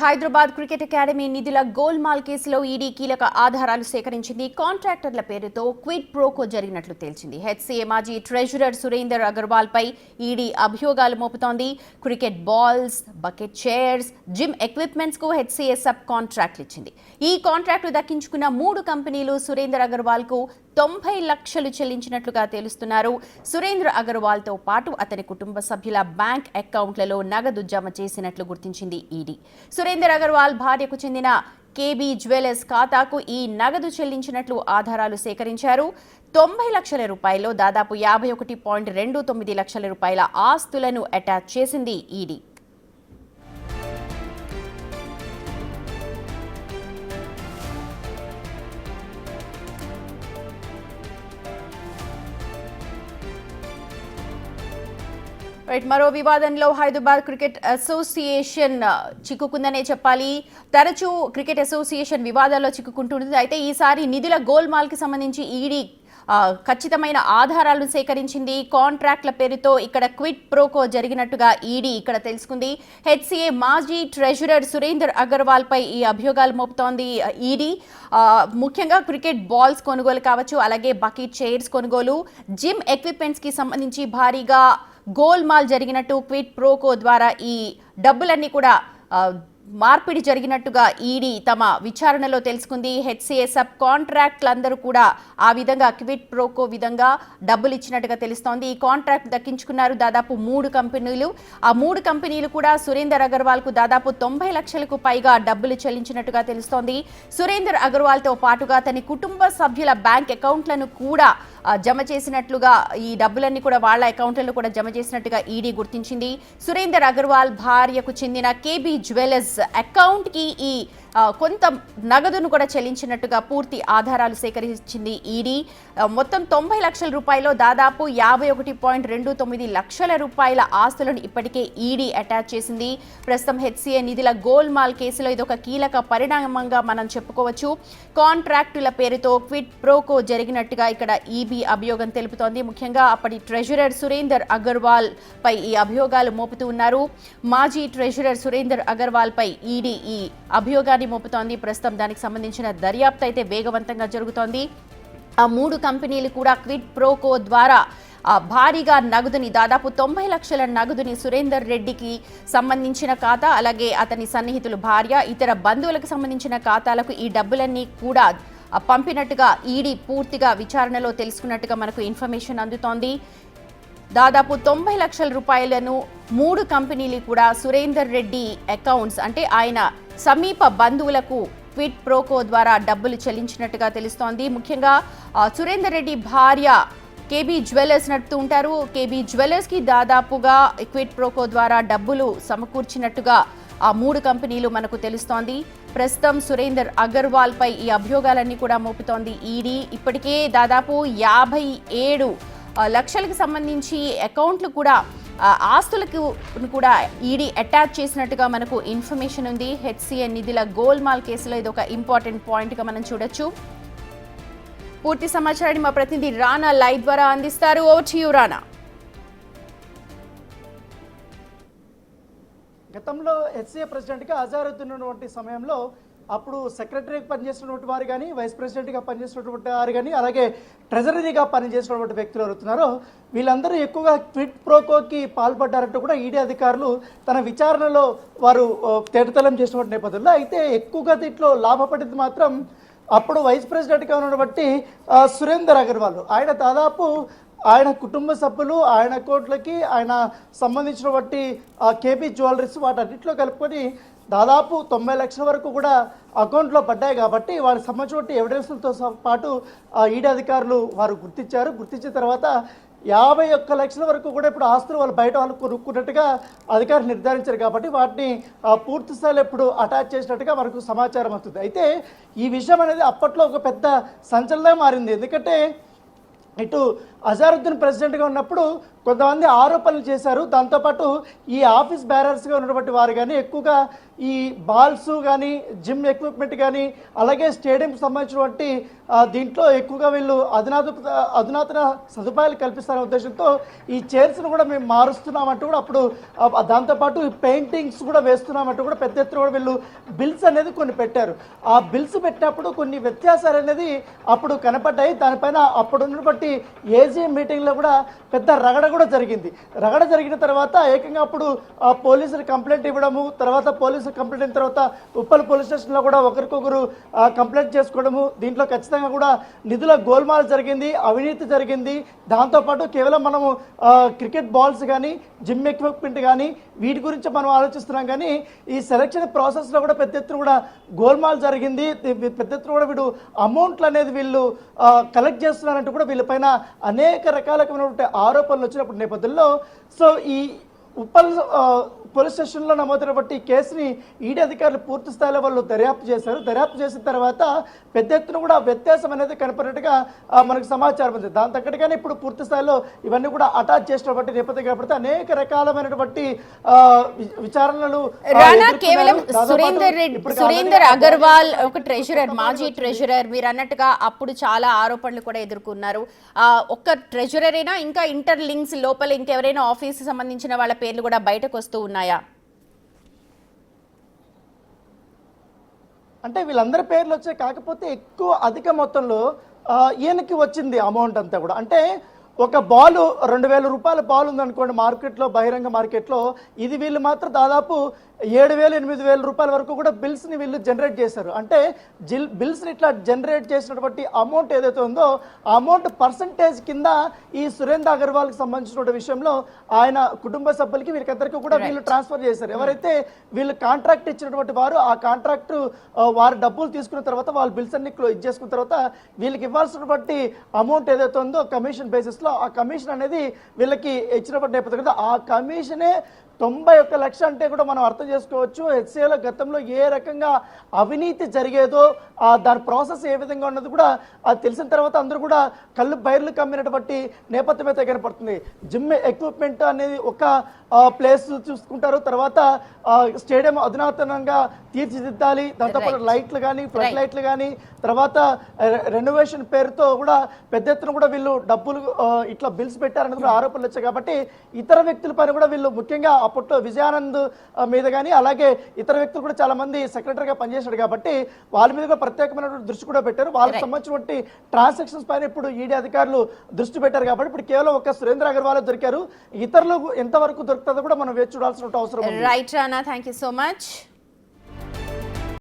Hyderabad cricket academy నిధుల గోల్మాల్ కేసులో ED కీలక ఆధారాలు సేకరించింది. కాంట్రాక్టర్ల పేరుతో క్విడ్ ప్రోకో జరిగినట్లు తేల్చింది. హెచ్సీఏ మాజీ ట్రెజరర్ సురేందర్ అగర్వాల్ పై ఈడీ అభియోగాలు మోపుతోంది. Cricket balls, bucket chairs, gym equipments కు హెచ్సీఏ సబ్ కాంట్రాక్ట్లు ఇచ్చింది. ఈ కాంట్రాక్టు దక్కించుకున్న 3 కంపెనీలు సురేందర్ అగర్వాల్ కు 90 లక్షలు చెల్లించినట్లుగా తెలుస్తున్నారు. సురేంద్ర అగర్వాల్ తో పాటు అతని కుటుంబ సభ్యుల బ్యాంక్ అకౌంట్లలో నగదు జమ చేసినట్లు గుర్తించింది ఈడీ. సురేందర్ అగర్వాల్ భార్యకు చెందిన కేబీ జ్యువెలర్స్ ఖాతాకు ఈ నగదు చెల్లించినట్లు ఆధారాలు సేకరించారు. 90 లక్షల రూపాయల్లో దాదాపు 51.29 లక్షల రూపాయల ఆస్తులను అటాచ్ చేసింది ఈడీ. మరో వివాదంలో హైదరాబాద్ క్రికెట్ అసోసియేషన్ చిక్కుకుందనే చెప్పాలి. తరచూ క్రికెట్ అసోసియేషన్ వివాదాల్లో చిక్కుకుంటుంది. అయితే ఈసారి నిధుల గోల్మాల్ కి సంబంధించి ఈడీ ఖచ్చితమైన ఆధారాలను సేకరించింది. కాంట్రాక్ట్ల పేరుతో ఇక్కడ క్విడ్ ప్రోకో జరిగినట్టుగా ఈడీ ఇక్కడ తెలుసుకుంది. హెచ్సీఏ మాజీ ట్రెజరర్ సురేందర్ అగర్వాల్ పై ఈ అభియోగాలు మోపుతోంది ఈడీ. ముఖ్యంగా క్రికెట్ బాల్స్ కొనుగోలు కావచ్చు, అలాగే బకెట్ చైర్స్ కొనుగోలు, జిమ్ ఎక్విప్మెంట్స్ కి సంబంధించి భారీగా గోల్మాల్ జరిగినట్టు క్విడ్ ప్రోకో ద్వారా ఈ డబ్బులన్నీ కూడా మార్పిడి జరిగినట్టుగా ఈడీ తమ విచారణలో తెలుసుకుంది. హెచ్సీఏ సబ్ కాంట్రాక్ట్లందరూ కూడా ఆ విధంగా క్విడ్ ప్రోకో విధంగా డబ్బులు ఇచ్చినట్టుగా తెలుస్తోంది. ఈ కాంట్రాక్ట్ దక్కించుకున్నారు దాదాపు 3 కంపెనీలు. ఆ 3 కంపెనీలు కూడా సురేందర్ అగర్వాల్ కు దాదాపు 90 లక్షలకు పైగా డబ్బులు చెల్లించినట్టుగా తెలుస్తోంది. సురేందర్ అగర్వాల్ తో పాటుగా తన కుటుంబ సభ్యుల బ్యాంక్ అకౌంట్లను కూడా జమ చేసినట్లుగా, ఈ డబ్బులన్నీ కూడా వాళ్ళ అకౌంట్లలో కూడా జమ చేసినట్టుగా ఈడీ గుర్తించింది. సురేందర్ అగర్వాల్ భార్యకు చెందిన కేబీ జ్యువెలర్స్ అకౌంట్ కి ఈ కొంత నగదును కూడా చెల్లించినట్టుగా పూర్తి ఆధారాలు సేకరించింది ఈడీ. మొత్తం 90 లక్షల రూపాయలు, దాదాపు 51.29 లక్షల రూపాయల ఆస్తులను ఇప్పటికే ఈడీ అటాచ్ చేసింది. ప్రస్తుతం హెచ్సీఏ నిధుల గోల్మాల్ కేసులో ఇదొక కీలక పరిణామంగా మనం చెప్పుకోవచ్చు. కాంట్రాక్టుల పేరుతో క్విడ్ ప్రోకో జరిగినట్టుగా ఇక్కడ ఈబీ అభియోగం తెలుపుతోంది. ముఖ్యంగా అప్పటి ట్రెజరర్ సురేందర్ అగర్వాల్ పై ఈ అభియోగాలు మోపుతూ ఉన్నారు. మాజీ ట్రెజరర్ సురేందర్ అగర్వాల్ పై ఈడీ ఈ అభియోగాన్ని మోపుతోంది. ప్రస్తుతం దానికి సంబంధించిన దర్యాప్తు అయితే వేగవంతంగా జరుగుతోంది. ఆ 3 కంపెనీలు కూడా క్విడ్ ప్రోకో ద్వారా భారీగా నగదుని, దాదాపు 90 లక్షల నగదుని సురేందర్ రెడ్డికి సంబంధించిన ఖాతా, అలాగే అతని సన్నిహితులు భార్య, ఇతర బంధువులకు సంబంధించిన ఖాతాలకు ఈ డబ్బులన్నీ కూడా పంపినట్టుగా ఈడీ పూర్తిగా విచారణలో తెలుసుకున్నట్టుగా మనకు ఇన్ఫర్మేషన్ అందుతోంది. దాదాపు 90 లక్షల రూపాయలను 3 కంపెనీలు కూడా సురేందర్ రెడ్డి అకౌంట్స్, అంటే ఆయన సమీప బంధువులకు క్విడ్ ప్రోకో ద్వారా డబ్బులు చెల్లించినట్టుగా తెలుస్తోంది. ముఖ్యంగా సురేందర్ రెడ్డి భార్య కేబీ జ్యువెలర్స్ నడుపుతూ ఉంటారు. కేబీ జ్యువెలర్స్ కి దాదాపుగా క్విడ్ ప్రోకో ద్వారా డబ్బులు సమకూర్చినట్టుగా ఆ 3 కంపెనీలు మనకు తెలుస్తోంది. ప్రస్తుతం సురేందర్ అగర్వాల్ పై ఈ అభియోగాలన్నీ కూడా మోపుతోంది ఈడీ. ఇప్పటికే దాదాపు 57 లక్షలకు సంబంధించి అకౌంట్లు కూడా, ఆస్తులకు కూడా ఈడీ అటాచ్ చేసినట్టుగా మనకు ఇన్ఫర్మేషన్ ఉంది. హెచ్సీఏ నిధుల గోల్మాల్ కేసులో ఇది ఒక ఇంపార్టెంట్ పాయింట్ గా మనం చూడొచ్చు. పూర్తి సమాచారాన్ని మా ప్రతినిధి రానా లైవ్ ద్వారా అందిస్తారు. ఓవర్ టు యు రానా. గతంలో హెచ్సీఏ ప్రెసిడెంట్గా అజారుద్దీన్ ఉన్నటువంటి సమయంలో అప్పుడు సెక్రటరీగా పనిచేస్తున్నటువంటి వారు కానీ, వైస్ ప్రెసిడెంట్గా పనిచేస్తున్నటువంటి వారు కానీ, అలాగే ట్రెజరీగా పనిచేస్తున్నటువంటి వ్యక్తులు ఎవరుతున్నారో వీళ్ళందరూ ఎక్కువగా క్విడ్ ప్రోకోకి పాల్పడ్డారంటూ కూడా ఈడీ అధికారులు తన విచారణలో వారు తేటతెల్లం చేసినటువంటి నేపథ్యంలో, అయితే ఎక్కువగా దీంట్లో లాభపడింది మాత్రం అప్పుడు వైస్ ప్రెసిడెంట్గా ఉన్నటువంటి సురేందర్ అగర్వాల్. ఆయన దాదాపు ఆయన కుటుంబ సభ్యులు, ఆయన అకౌంట్లకి ఆయన సంబంధించినటువంటి కేబీ జ్యువెలరీస్ వాటన్నిటిలో కలుపుకొని దాదాపు 90 లక్షల వరకు కూడా అకౌంట్లో పడ్డాయి. కాబట్టి వారికి సంబంధించినటువంటి ఎవిడెన్స్లతో పాటు ఈడీ అధికారులు వారు గుర్తించిన తర్వాత 51 లక్షల వరకు కూడా ఇప్పుడు ఆస్తులు వాళ్ళు బయట వాళ్ళు కొనుక్కున్నట్టుగా అధికారులు నిర్ధారించారు. కాబట్టి వాటిని పూర్తి స్థాయిలో ఇప్పుడు అటాచ్ చేసినట్టుగా మనకు సమాచారం వస్తుంది. అయితే ఈ విషయం అనేది అప్పట్లో ఒక పెద్ద సంచలనంగా మారింది. ఎందుకంటే ఇటు అజారుద్దీన్ ప్రెసిడెంట్గా ఉన్నప్పుడు కొంతమంది ఆరోపణలు చేశారు. దాంతోపాటు ఈ ఆఫీస్ బ్యారర్స్గా ఉన్నటువంటి వారు కానీ ఎక్కువగా ఈ బాల్స్ కానీ జిమ్ ఎక్విప్మెంట్ కానీ అలాగే స్టేడియంకి సంబంధించినటువంటి దీంట్లో ఎక్కువగా వీళ్ళు అధునాతన సదుపాయాలు కల్పిస్తారనే ఉద్దేశంతో ఈ చైర్స్ను కూడా మేము మారుస్తున్నామంటూ కూడా అప్పుడు దాంతోపాటు ఈ పెయింటింగ్స్ కూడా వేస్తున్నామంటూ కూడా పెద్ద ఎత్తున కూడా వీళ్ళు బిల్స్ అనేది కొన్ని పెట్టారు. ఆ బిల్స్ పెట్టినప్పుడు కొన్ని వ్యత్యాసాలు అనేది అప్పుడు కనపడ్డాయి. దానిపైన అప్పుడు ఉన్నటువంటి ఏజీఎం మీటింగ్లో కూడా పెద్ద రగడ కూడా జరిగింది. రగడ జరిగిన తర్వాత ఏకంగా అప్పుడు పోలీసులు కంప్లైంట్ ఇవ్వడము, తర్వాత పోలీసులు కంప్లైంట్ అయిన తర్వాత ఉప్పల్ పోలీస్ స్టేషన్లో కూడా ఒకరికొకరు కంప్లైంట్ చేసుకోవడము, దీంట్లో ఖచ్చితంగా కూడా నిధుల గోల్మాల్ జరిగింది, అవినీతి జరిగింది. దాంతోపాటు కేవలం మనము క్రికెట్ బాల్స్ కానీ జిమ్ ఎక్విప్మెంట్ కానీ వీటి గురించి మనం ఆలోచిస్తున్నాం కానీ ఈ సెలక్షన్ ప్రాసెస్లో కూడా పెద్ద ఎత్తున కూడా గోల్మాల్ జరిగింది. పెద్ద ఎత్తున కూడా వీడు అమౌంట్లు అనేది వీళ్ళు కలెక్ట్ చేస్తున్నారంటూ కూడా వీళ్ళపైన అనేక రకాలైనటువంటి ఆరోపణలు వచ్చినప్పుడు నేపథ్యంలో సో ఈ ఉప్పల్ పోలీస్ స్టేషన్లో నమోదైనటువంటి కేసుని ఈడీ అధికారులు పూర్తి స్థాయిలో వాళ్ళు దర్యాప్తు చేశారు. దర్యాప్తు చేసిన తర్వాత పెద్ద ఎత్తున కూడా వ్యత్యాసం అనేది కనపడినట్టుగా మనకు సమాచారం ఉంది. దాని తగ్గట్టుగానే ఇప్పుడు పూర్తి స్థాయిలో ఇవన్నీ కూడా అటాచ్ చేసినటువంటి నేపథ్యం కాబట్టి అనేక రకాలమైనటువంటి విచారణలు కేవలం సురేందర్ అగర్వాల్ ఒక ట్రెజరర్, మాజీ ట్రెజరర్, మీరు అన్నట్టుగా అప్పుడు చాలా ఆరోపణలు కూడా ఎదుర్కొన్నారు. ఒక్క ట్రెజరరేనా ఇంకా ఇంటర్ లింక్స్ లోపల ఇంకెవరైనా ఆఫీస్ సంబంధించిన వాళ్ళ పేర్లు కూడా బయటకు వస్తూ ఉన్నాయా? అంటే వీళ్ళందరి పేర్లు వచ్చాయి, కాకపోతే ఎక్కువ అధిక మొత్తంలో ఈయనకి వచ్చింది అమౌంట్ అంతా కూడా. అంటే ఒక బాలు 2000 రూపాయల బాల్ ఉందనుకోండి మార్కెట్లో, బహిరంగ మార్కెట్లో, ఇది వీళ్ళు మాత్రం దాదాపు 7,000 8,000 రూపాయల వరకు కూడా బిల్స్ని వీళ్ళు జనరేట్ చేశారు. అంటే బిల్స్ని ఇట్లా జనరేట్ చేసినటువంటి అమౌంట్ ఏదైతే ఉందో ఆ అమౌంట్ పర్సంటేజ్ కింద ఈ సురేంద్ర అగర్వాల్కి సంబంధించిన విషయంలో ఆయన కుటుంబ సభ్యులకి వీళ్ళకందరికీ కూడా వీళ్ళు ట్రాన్స్ఫర్ చేశారు. ఎవరైతే వీళ్ళు కాంట్రాక్ట్ ఇచ్చినటువంటి వారు ఆ కాంట్రాక్ట్ వారు డబ్బులు తీసుకున్న తర్వాత వాళ్ళ బిల్స్ అన్ని చేసుకున్న తర్వాత వీళ్ళకి ఇవ్వాల్సినటువంటి అమౌంట్ ఏదైతే ఉందో కమిషన్ బేసిస్లో ఆ కమిషన్ అనేది వీళ్ళకి ఇచ్చినటువంటి నేపథ్యంలో ఆ కమిషనే 91 లక్షలు అంటే కూడా మనం అర్థం చేసుకోవచ్చు. హెచ్సిఏలో గతంలో ఏ రకంగా అవినీతి జరిగేదో దాని ప్రాసెస్ ఏ విధంగా ఉన్నది కూడా అది తెలిసిన తర్వాత అందరూ కూడా కళ్ళు బైర్లు కమ్మినటువంటి నేపథ్యం అయితే కనపడుతుంది. జిమ్ ఎక్విప్మెంట్ అనేది ఒక ప్లేస్ చూసుకుంటారు, తర్వాత స్టేడియం అధునాతనంగా తీర్చిదిద్దాలి, దాంతోపాటు లైట్లు కానీ ఫ్లడ్ లైట్లు కానీ, తర్వాత రెనోవేషన్ పేరుతో కూడా పెద్ద ఎత్తున కూడా వీళ్ళు డబ్బులు ఇట్లా బిల్స్ పెట్టారనేది కూడా ఆరోపణలు వచ్చాయి. కాబట్టి ఇతర వ్యక్తుల పైన కూడా వీళ్ళు ముఖ్యంగా అప్పట్లో విజయానంద్ మీద కానీ అలాగే ఇతర వ్యక్తులు కూడా చాలా మంది సెక్రటరీగా పనిచేశాడు కాబట్టి వాళ్ళ మీద కూడా ప్రత్యేకమైన దృష్టి కూడా పెట్టారు. వాళ్ళకి సంబంధించినటువంటి ట్రాన్సాక్షన్స్ పైన ఇప్పుడు ఈడీ అధికారులు దృష్టి పెట్టారు. కాబట్టి ఇప్పుడు కేవలం ఒక సురేంద్ర అగర్వాల్ దొరికారు, ఇతరులు ఎంతవరకు దొరుకుతుందో కూడా మనం వేచి చూడాల్సిన అవసరం ఉంది. Right Rana, thank you so much.